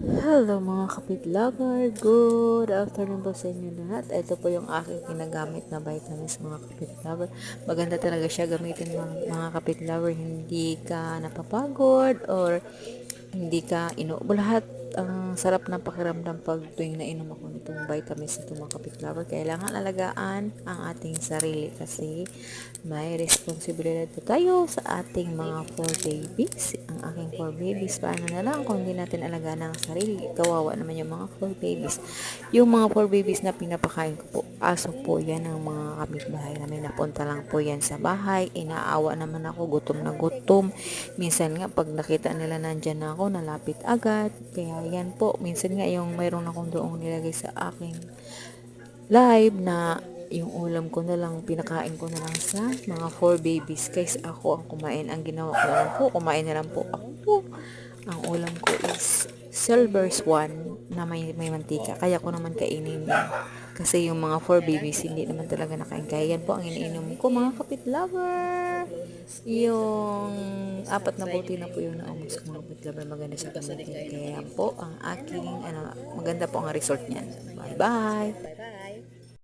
Hello mga kapit-lover, good afternoon po sa inyo lahat. Ito po yung aking ginagamit na vitamins mga kapit-lover. Maganda talaga siya gamitin mga kapit-lover, hindi ka napapagod or hindi ka inuubo. Lahat ang sarap ng pakiramdam pag tuwing nainom ako nitong vitamins nito mga kapit-lover. Kailangan alagaan ang ating sarili kasi may responsibilidad po tayo sa ating mga 4 babies. Ang aking 4 babies, paano na lang kung hindi natin alagaan ang sarili? Kawawa naman yung mga 4 babies. Yung mga 4 babies na pinapakain ko po, aso po yan ng mga kapitbahay namin. Napunta lang po yan sa bahay. Inaawa naman ako, gutom na gutom. Minsan nga, pag nakita nila nandyan na ako, nalapit agad. Kaya yan po, minsan nga yung mayroon akong doong nilagay sa aking live na yung ulam ko na lang, pinakain ko na lang sa mga 4 babies kaysa ako ang kumain. Ang ginawa ko na lang po, kumain na lang po ako. Ang ulam ko is silver swan na may mantika. Kaya ko naman kainin yan. Kasi yung mga 4 babies, hindi naman talaga nakain. Kaya yan po ang iniinom ko mga kapit-lover. Yung apat na buti na po yung naumos ko mga kapit-lover. Maganda siya gamitin. Kaya yan po ang aking, maganda po ang result niyan. Bye-bye!